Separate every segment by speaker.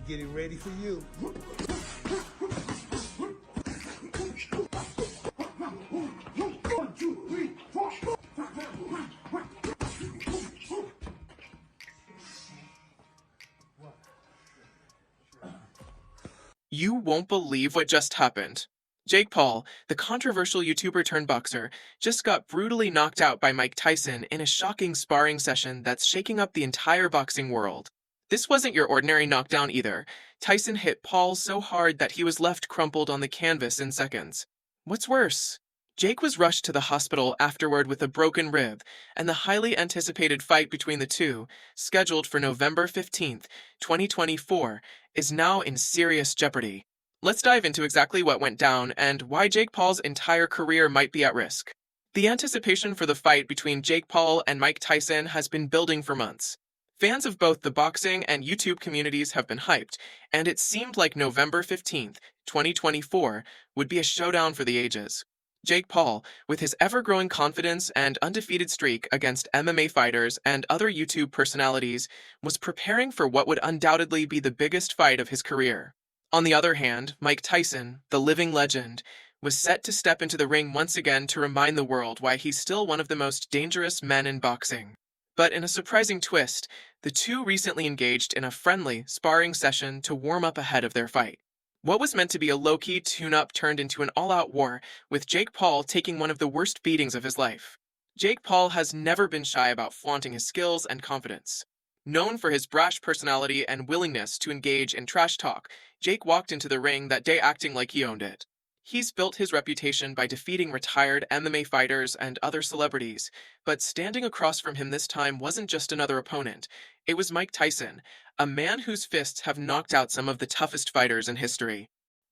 Speaker 1: getting ready for you.
Speaker 2: You won't believe what just happened. Jake Paul, the controversial YouTuber turned boxer, just got brutally knocked out by Mike Tyson in a shocking sparring session that's shaking up the entire boxing world. This wasn't your ordinary knockdown either. Tyson hit Paul so hard that he was left crumpled on the canvas in seconds. What's worse? Jake was rushed to the hospital afterward with a broken rib, and the highly anticipated fight between the two, scheduled for November 15th, 2024, is now in serious jeopardy. Let's dive into exactly what went down and why Jake Paul's entire career might be at risk. The anticipation for the fight between Jake Paul and Mike Tyson has been building for months. Fans of both the boxing and YouTube communities have been hyped, and it seemed like November 15th, 2024, would be a showdown for the ages. Jake Paul, with his ever-growing confidence and undefeated streak against MMA fighters and other YouTube personalities, was preparing for what would undoubtedly be the biggest fight of his career. On the other hand, Mike Tyson, the living legend, was set to step into the ring once again to remind the world why he's still one of the most dangerous men in boxing. But in a surprising twist, the two recently engaged in a friendly, sparring session to warm up ahead of their fight. What was meant to be a low-key tune-up turned into an all-out war, with Jake Paul taking one of the worst beatings of his life. Jake Paul has never been shy about flaunting his skills and confidence. Known for his brash personality and willingness to engage in trash talk, Jake walked into the ring that day acting like he owned it. He's built his reputation by defeating retired MMA fighters and other celebrities, but standing across from him this time wasn't just another opponent. It was Mike Tyson, a man whose fists have knocked out some of the toughest fighters in history.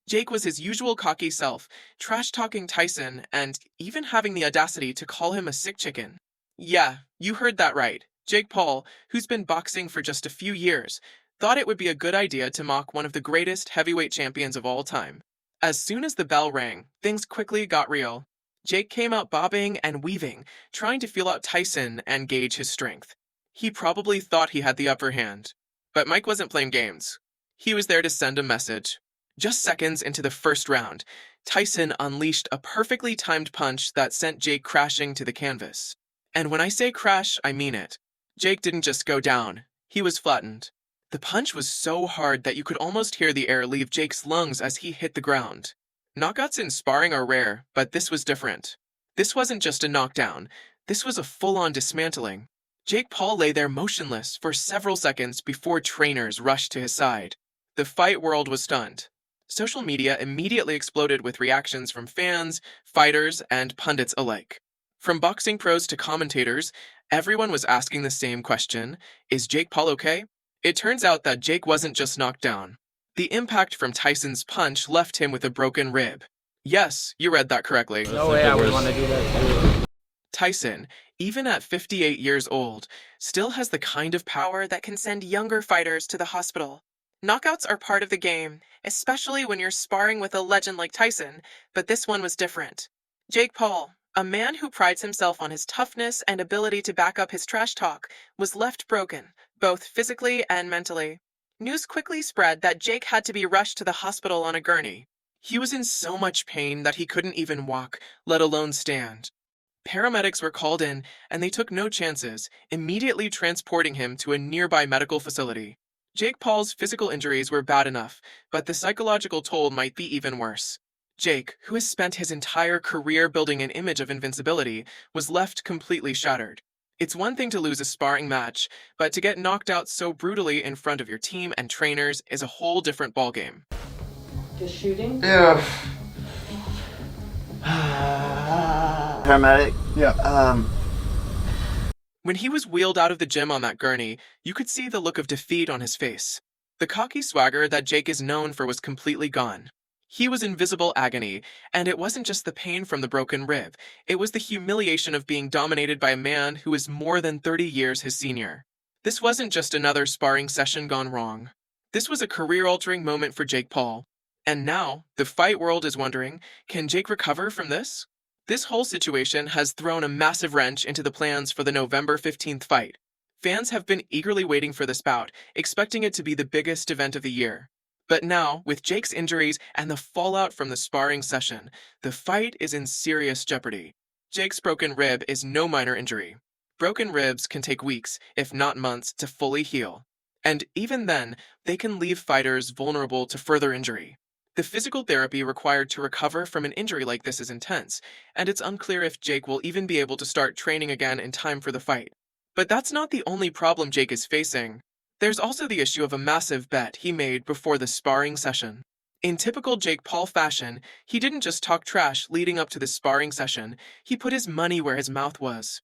Speaker 2: Jake was his usual cocky self, trash-talking Tyson and even having the audacity to call him a sick chicken. Yeah, you heard that right. Jake Paul, who's been boxing for just a few years, thought it would be a good idea to mock one of the greatest heavyweight champions of all time. As soon as the bell rang, things quickly got real. Jake came out bobbing and weaving, trying to feel out Tyson and gauge his strength. He probably thought he had the upper hand. But Mike wasn't playing games. He was there to send a message. Just seconds into the first round, Tyson unleashed a perfectly timed punch that sent Jake crashing to the canvas. And when I say crash, I mean it. Jake didn't just go down. He was flattened. The punch was so hard that you could almost hear the air leave Jake's lungs as he hit the ground. Knockouts in sparring are rare, but this was different. This wasn't just a knockdown. This was a full-on dismantling. Jake Paul lay there motionless for several seconds before trainers rushed to his side. The fight world was stunned. Social media immediately exploded with reactions from fans, fighters, and pundits alike. From boxing pros to commentators, everyone was asking the same question: is Jake Paul okay? It turns out that Jake wasn't just knocked down. The impact from Tyson's punch left him with a broken rib. Yes, you read that correctly.
Speaker 3: No way I would want to do that too.
Speaker 2: Tyson, even at 58 years old, still has the kind of power that can send younger fighters to the hospital. Knockouts are part of the game, especially when you're sparring with a legend like Tyson, but this one was different. Jake Paul, a man who prides himself on his toughness and ability to back up his trash talk, was left broken, both physically and mentally. News quickly spread that Jake had to be rushed to the hospital on a gurney. He was in so much pain that he couldn't even walk, let alone stand. Paramedics were called in, and they took no chances, immediately transporting him to a nearby medical facility. Jake Paul's physical injuries were bad enough, but the psychological toll might be even worse. Jake, who has spent his entire career building an image of invincibility, was left completely shattered. It's one thing to lose a sparring match, but to get knocked out so brutally in front of your team and trainers is a whole different ballgame.
Speaker 4: Just shooting?
Speaker 3: Yeah.
Speaker 5: Paramedic?
Speaker 3: Yeah.
Speaker 2: When he was wheeled out of the gym on that gurney, you could see the look of defeat on his face. The cocky swagger that Jake is known for was completely gone. He was in visible agony, and it wasn't just the pain from the broken rib. It was the humiliation of being dominated by a man who is more than 30 years his senior. This wasn't just another sparring session gone wrong. This was a career-altering moment for Jake Paul. And now, the fight world is wondering, can Jake recover from this? This whole situation has thrown a massive wrench into the plans for the November 15th fight. Fans have been eagerly waiting for this bout, expecting it to be the biggest event of the year. But now, with Jake's injuries and the fallout from the sparring session, the fight is in serious jeopardy. Jake's broken rib is no minor injury. Broken ribs can take weeks, if not months, to fully heal. And even then, they can leave fighters vulnerable to further injury. The physical therapy required to recover from an injury like this is intense, and it's unclear if Jake will even be able to start training again in time for the fight. But that's not the only problem Jake is facing. There's also the issue of a massive bet he made before the sparring session. In typical Jake Paul fashion, he didn't just talk trash leading up to the sparring session, he put his money where his mouth was.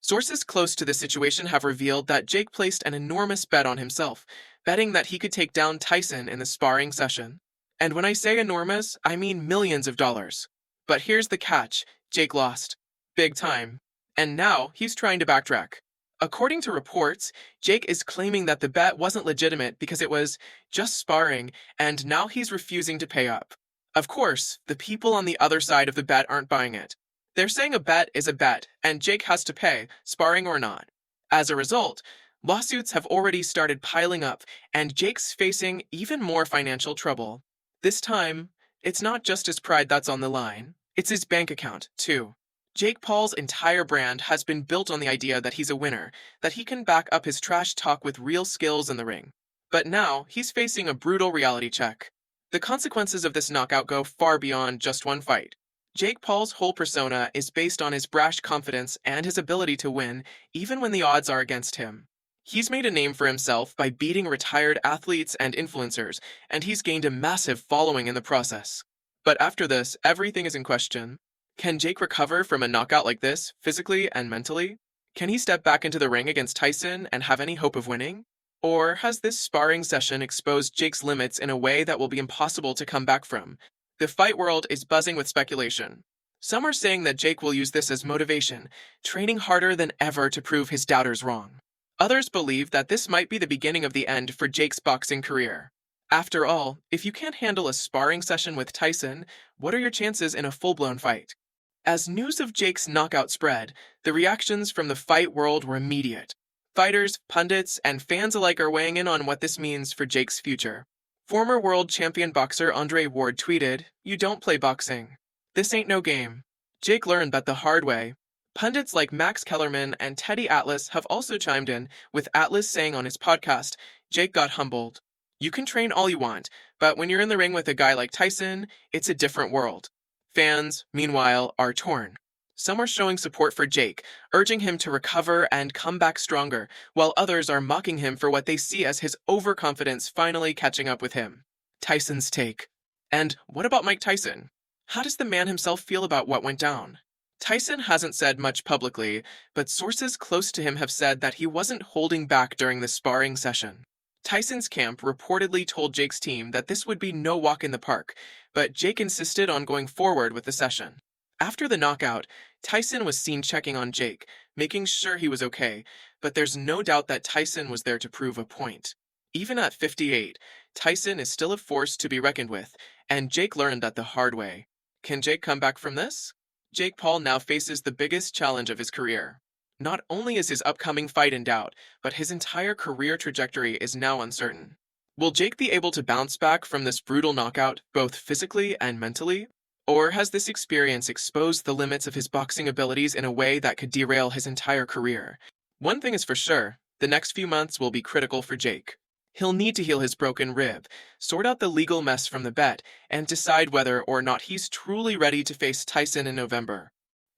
Speaker 2: Sources close to the situation have revealed that Jake placed an enormous bet on himself, betting that he could take down Tyson in the sparring session. And when I say enormous, I mean millions of dollars. But here's the catch, Jake lost. Big time. And now he's trying to backtrack. According to reports, Jake is claiming that the bet wasn't legitimate because it was just sparring, and now he's refusing to pay up. Of course, the people on the other side of the bet aren't buying it. They're saying a bet is a bet, and Jake has to pay, sparring or not. As a result, lawsuits have already started piling up, and Jake's facing even more financial trouble. This time, it's not just his pride that's on the line, it's his bank account, too. Jake Paul's entire brand has been built on the idea that he's a winner, that he can back up his trash talk with real skills in the ring. But now, he's facing a brutal reality check. The consequences of this knockout go far beyond just one fight. Jake Paul's whole persona is based on his brash confidence and his ability to win, even when the odds are against him. He's made a name for himself by beating retired athletes and influencers, and he's gained a massive following in the process. But after this, everything is in question. Can Jake recover from a knockout like this, physically and mentally? Can he step back into the ring against Tyson and have any hope of winning? Or has this sparring session exposed Jake's limits in a way that will be impossible to come back from? The fight world is buzzing with speculation. Some are saying that Jake will use this as motivation, training harder than ever to prove his doubters wrong. Others believe that this might be the beginning of the end for Jake's boxing career. After all, if you can't handle a sparring session with Tyson, what are your chances in a full-blown fight? As news of Jake's knockout spread, the reactions from the fight world were immediate. Fighters, pundits, and fans alike are weighing in on what this means for Jake's future. Former world champion boxer Andre Ward tweeted, "You don't play boxing. This ain't no game." Jake learned that the hard way. Pundits like Max Kellerman and Teddy Atlas have also chimed in, with Atlas saying on his podcast, Jake got humbled. You can train all you want, but when you're in the ring with a guy like Tyson, it's a different world. Fans, meanwhile, are torn. Some are showing support for Jake, urging him to recover and come back stronger, while others are mocking him for what they see as his overconfidence finally catching up with him. Tyson's take. And what about Mike Tyson? How does the man himself feel about what went down? Tyson hasn't said much publicly, but sources close to him have said that he wasn't holding back during the sparring session. Tyson's camp reportedly told Jake's team that this would be no walk in the park, but Jake insisted on going forward with the session. After the knockout, Tyson was seen checking on Jake, making sure he was okay, but there's no doubt that Tyson was there to prove a point. Even at 58, Tyson is still a force to be reckoned with, and Jake learned that the hard way. Can Jake come back from this? Jake Paul now faces the biggest challenge of his career. Not only is his upcoming fight in doubt, but his entire career trajectory is now uncertain. Will Jake be able to bounce back from this brutal knockout, both physically and mentally? Or has this experience exposed the limits of his boxing abilities in a way that could derail his entire career? One thing is for sure, the next few months will be critical for Jake. He'll need to heal his broken rib, sort out the legal mess from the bet, and decide whether or not he's truly ready to face Tyson in November.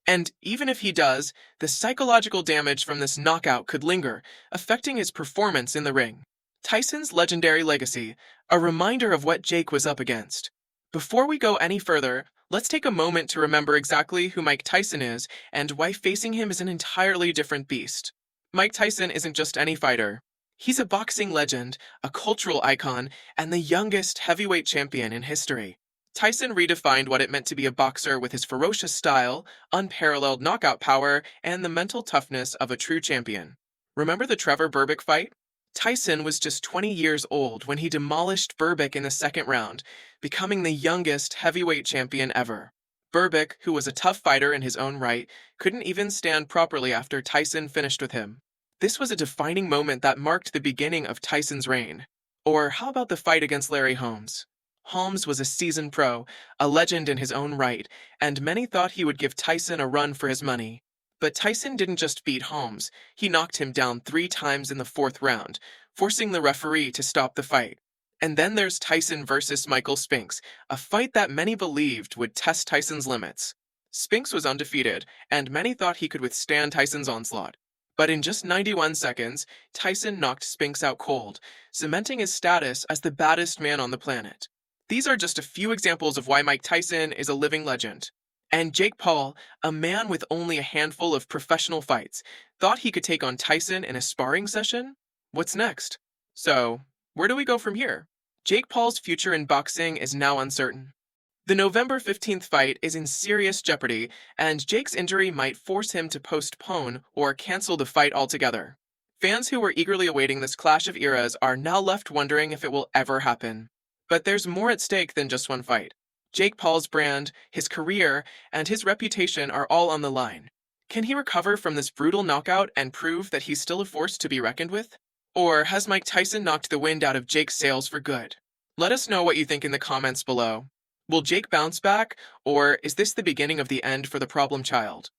Speaker 2: And even if he does, the psychological damage from this knockout could linger, affecting his performance in the ring. Tyson's legendary legacy, a reminder of what Jake was up against. Before we go any further, let's take a moment to remember exactly who Mike Tyson is and why facing him is an entirely different beast. Mike Tyson isn't just any fighter. He's a boxing legend, a cultural icon, and the youngest heavyweight champion in history. Tyson redefined what it meant to be a boxer with his ferocious style, unparalleled knockout power, and the mental toughness of a true champion. Remember the Trevor Berbick fight? Tyson was just 20 years old when he demolished Berbick in the second round, becoming the youngest heavyweight champion ever. Berbick, who was a tough fighter in his own right, couldn't even stand properly after Tyson finished with him. This was a defining moment that marked the beginning of Tyson's reign. Or how about the fight against Larry Holmes? Holmes was a seasoned pro, a legend in his own right, and many thought he would give Tyson a run for his money. But Tyson didn't just beat Holmes, he knocked him down 3 times in the fourth round, forcing the referee to stop the fight. And then there's Tyson versus Michael Spinks, a fight that many believed would test Tyson's limits. Spinks was undefeated, and many thought he could withstand Tyson's onslaught. But in just 91 seconds, Tyson knocked Spinks out cold, cementing his status as the baddest man on the planet. These are just a few examples of why Mike Tyson is a living legend. And Jake Paul, a man with only a handful of professional fights, thought he could take on Tyson in a sparring session? What's next? So, where do we go from here? Jake Paul's future in boxing is now uncertain. The November 15th fight is in serious jeopardy, and Jake's injury might force him to postpone or cancel the fight altogether. Fans who were eagerly awaiting this clash of eras are now left wondering if it will ever happen. But there's more at stake than just one fight. Jake Paul's brand, his career, and his reputation are all on the line. Can he recover from this brutal knockout and prove that he's still a force to be reckoned with? Or has Mike Tyson knocked the wind out of Jake's sails for good? Let us know what you think in the comments below. Will Jake bounce back, or is this the beginning of the end for the problem child?